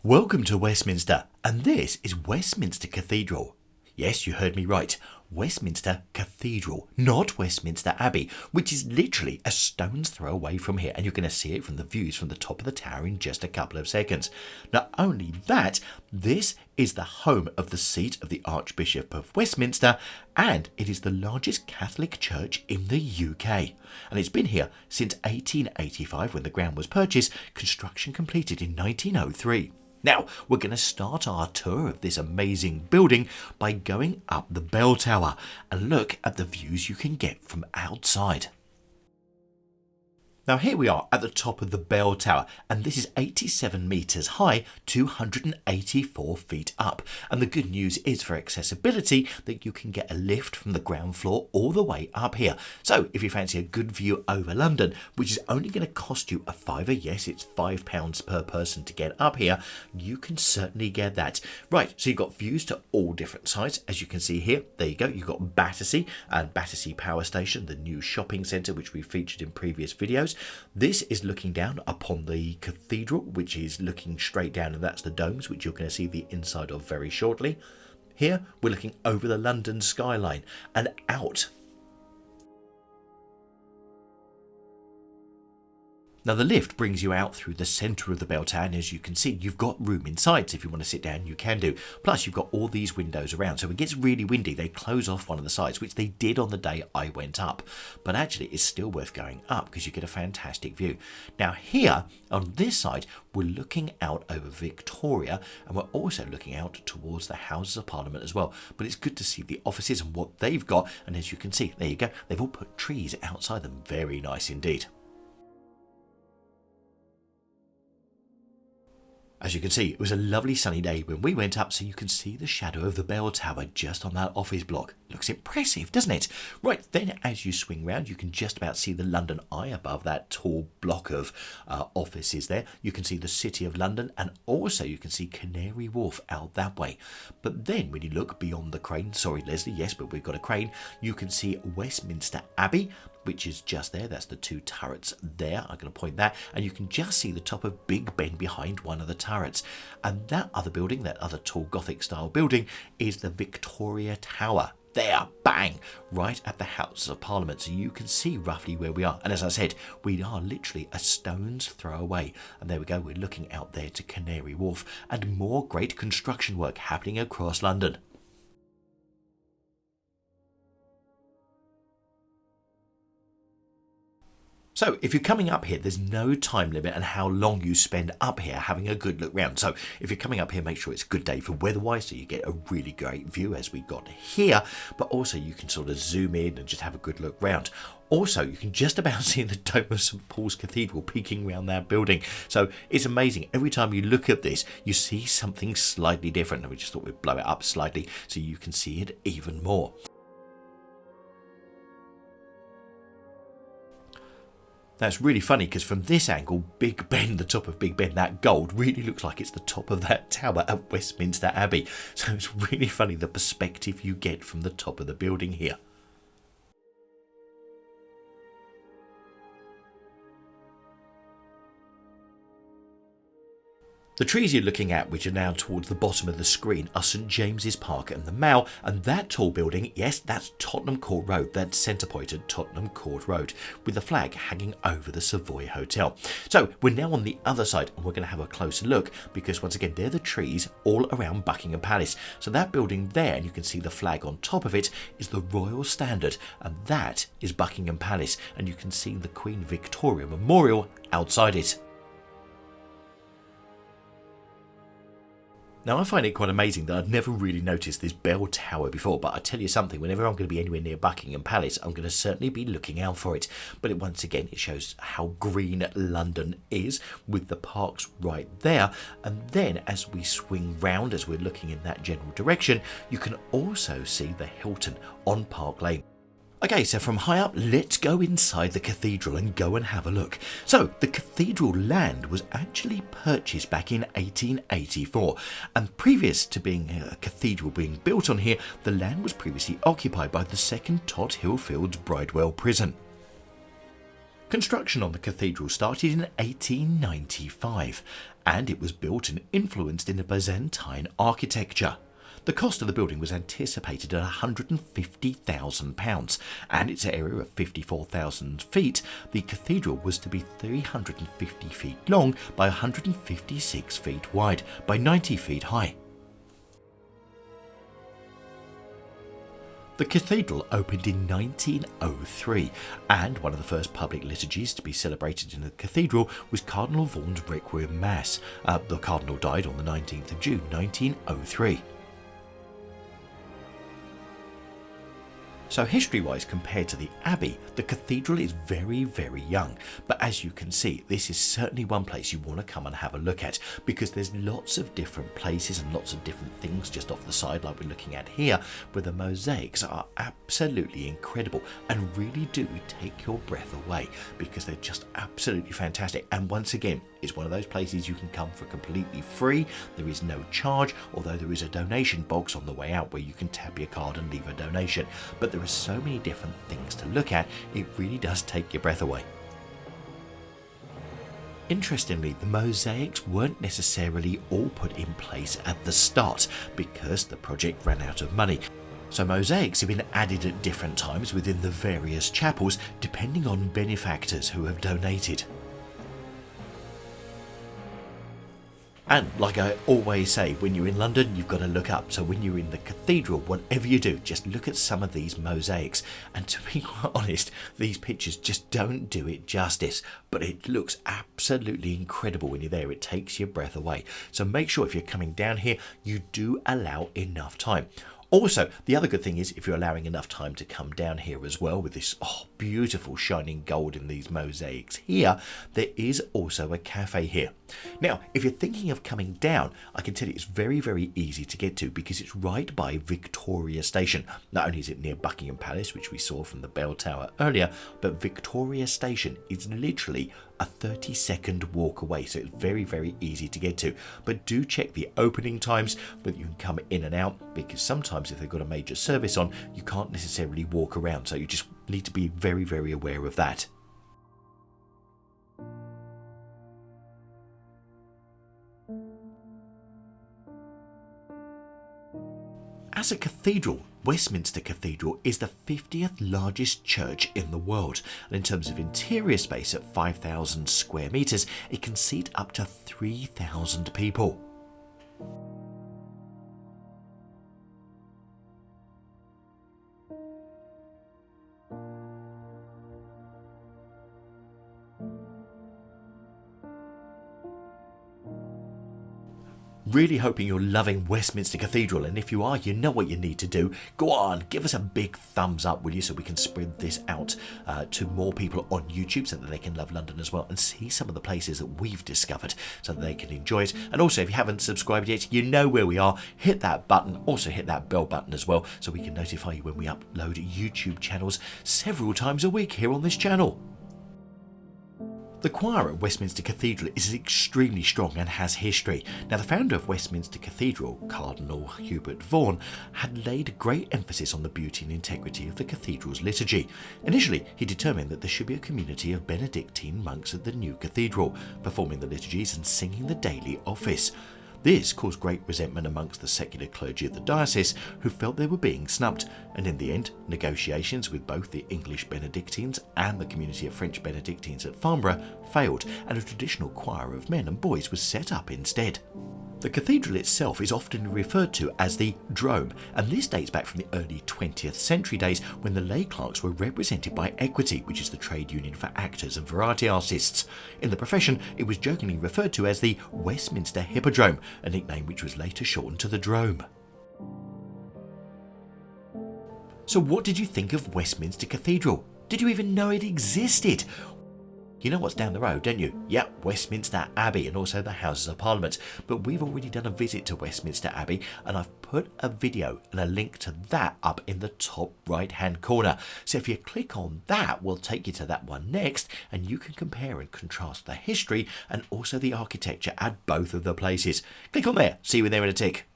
Welcome to Westminster, and this is Westminster Cathedral. Yes, you heard me right. Westminster Cathedral, not Westminster Abbey, which is literally a stone's throw away from here, and you're going to see it from the views from the top of the tower in just a couple of seconds. Not only that, this is the home of the seat of the Archbishop of Westminster, and it is the largest Catholic church in the UK. And it's been here since 1885 when the ground was purchased, construction completed in 1903. Now, we're going to start our tour of this amazing building by going up the bell tower and look at the views you can get from outside. Now here we are at the top of the bell tower, and this is 87 metres high, 284 feet up. And the good news is for accessibility that you can get a lift from the ground floor all the way up here. So if you fancy a good view over London, which is only going to cost you a fiver, yes, it's £5 per person to get up here, you can certainly get that. Right, so you've got views to all different sides, as you can see here. There you go, you've got Battersea and Battersea Power Station, the new shopping centre which we featured in previous videos. This is looking down upon the cathedral, which is looking straight down, and that's the domes, which you're going to see the inside of very shortly. Here we're looking over the London skyline and out. Now the lift brings you out through the centre of the bell tower, and as you can see, you've got room inside, so if you want to sit down you can do. Plus you've got all these windows around, so when it gets really windy they close off one of the sides, which they did on the day I went up. But actually it's still worth going up because you get a fantastic view. Now here on this side we're looking out over Victoria, and we're also looking out towards the Houses of Parliament as well. But it's good to see the offices and what they've got, and as you can see, there you go, they've all put trees outside them. Very nice indeed. As you can see, it was a lovely sunny day when we went up, so you can see the shadow of the bell tower just on that office block. Looks impressive, doesn't it? Right, then as you swing round, you can just about see the London Eye above that tall block of offices there. You can see the City of London, and also you can see Canary Wharf out that way. But then when you look beyond the crane, sorry Leslie, yes, but we've got a crane, you can see Westminster Abbey, which is just there. That's the two turrets there. I'm going to point that, and you can just see the top of Big Ben behind one of the turrets. And that other building, that other tall Gothic style building, is the Victoria Tower. There, bang, right at the Houses of Parliament, so you can see roughly where we are. And as I said, we are literally a stone's throw away. And there we go, we're looking out there to Canary Wharf, and more great construction work happening across London. So if you're coming up here, there's no time limit on how long you spend up here having a good look round. So if you're coming up here, make sure it's a good day for weather-wise, so you get a really great view as we got here. But also you can sort of zoom in and just have a good look round. Also, you can just about see the dome of St Paul's Cathedral peeking around that building. So it's amazing. Every time you look at this, you see something slightly different. And we just thought we'd blow it up slightly so you can see it even more. That's really funny because from this angle, Big Ben, the top of Big Ben, that gold really looks like it's the top of that tower at Westminster Abbey. So it's really funny the perspective you get from the top of the building here. The trees you're looking at, which are now towards the bottom of the screen, are St James's Park and the Mall, and that tall building, yes, that's Tottenham Court Road, that centre point at Tottenham Court Road, with the flag hanging over the Savoy Hotel. So we're now on the other side, and we're going to have a closer look, because once again, they're the trees all around Buckingham Palace. So that building there, and you can see the flag on top of it, is the Royal Standard, and that is Buckingham Palace, and you can see the Queen Victoria Memorial outside it. Now I find it quite amazing that I'd never really noticed this bell tower before, but I tell you something, whenever I'm going to be anywhere near Buckingham Palace, I'm going to certainly be looking out for it. But once again, it shows how green London is, with the parks right there. And then as we swing round, as we're looking in that general direction, you can also see the Hilton on Park Lane. Okay, so from high up, let's go inside the cathedral and go and have a look. So, the cathedral land was actually purchased back in 1884, and previous to being a cathedral being built on here, the land was previously occupied by the second Tothill Fields Bridewell prison. Construction on the cathedral started in 1895, and it was built and influenced in the Byzantine architecture. The cost of the building was anticipated at £150,000, and its area of 54,000 feet, the cathedral was to be 350 feet long by 156 feet wide by 90 feet high. The cathedral opened in 1903, and one of the first public liturgies to be celebrated in the cathedral was Cardinal Vaughan's Requiem Mass. The Cardinal died on the 19th of June 1903. So history-wise, compared to the Abbey, the cathedral is very, very young. But as you can see, this is certainly one place you want to come and have a look at, because there's lots of different places and lots of different things just off the side like we're looking at here, where the mosaics are absolutely incredible and really do take your breath away, because they're just absolutely fantastic. And once again, it's one of those places you can come for completely free. There is no charge, although there is a donation box on the way out where you can tap your card and leave a donation. But there are so many different things to look at, it really does take your breath away. Interestingly, the mosaics weren't necessarily all put in place at the start because the project ran out of money. So mosaics have been added at different times within the various chapels depending on benefactors who have donated. And like I always say, when you're in London, you've got to look up. So when you're in the cathedral, whatever you do, just look at some of these mosaics. And to be quite honest, these pictures just don't do it justice. But it looks absolutely incredible when you're there. It takes your breath away. So make sure if you're coming down here, you do allow enough time. Also, the other good thing is if you're allowing enough time to come down here as well with this beautiful shining gold in these mosaics here, there is also a cafe here. Now, if you're thinking of coming down, I can tell you it's very, very easy to get to because it's right by Victoria Station. Not only is it near Buckingham Palace, which we saw from the bell tower earlier, but Victoria Station is literally a 30-second walk away, so it's very, very easy to get to. But do check the opening times, but you can come in and out, because sometimes if they've got a major service on, you can't necessarily walk around, so you just need to be very, very aware of that. As a cathedral, Westminster Cathedral is the 50th largest church in the world, and in terms of interior space at 5,000 square metres, it can seat up to 3,000 people. Really hoping you're loving Westminster Cathedral, and if you are, you know what you need to do. Go on, give us a big thumbs up, will you, so we can spread this out to more people on YouTube so that they can love London as well and see some of the places that we've discovered so that they can enjoy it. And also, if you haven't subscribed yet, you know where we are. Hit that button, also hit that bell button as well so we can notify you when we upload YouTube channels several times a week here on this channel. The choir at Westminster Cathedral is extremely strong and has history. Now, the founder of Westminster Cathedral, Cardinal Hubert Vaughan, had laid great emphasis on the beauty and integrity of the cathedral's liturgy. Initially, he determined that there should be a community of Benedictine monks at the new cathedral, performing the liturgies and singing the daily office. This caused great resentment amongst the secular clergy of the diocese, who felt they were being snubbed, and in the end, negotiations with both the English Benedictines and the community of French Benedictines at Farnborough failed, and a traditional choir of men and boys was set up instead. The cathedral itself is often referred to as the Drome, and this dates back from the early 20th century days when the lay clerks were represented by Equity, which is the trade union for actors and variety artists. In the profession, it was jokingly referred to as the Westminster Hippodrome, a nickname which was later shortened to the Drome. So what did you think of Westminster Cathedral? Did you even know it existed? You know what's down the road, don't you? Yep, Westminster Abbey and also the Houses of Parliament. But we've already done a visit to Westminster Abbey, and I've put a video and a link to that up in the top right hand corner. So if you click on that, we'll take you to that one next, and you can compare and contrast the history and also the architecture at both of the places. Click on there, see you in there in a tick.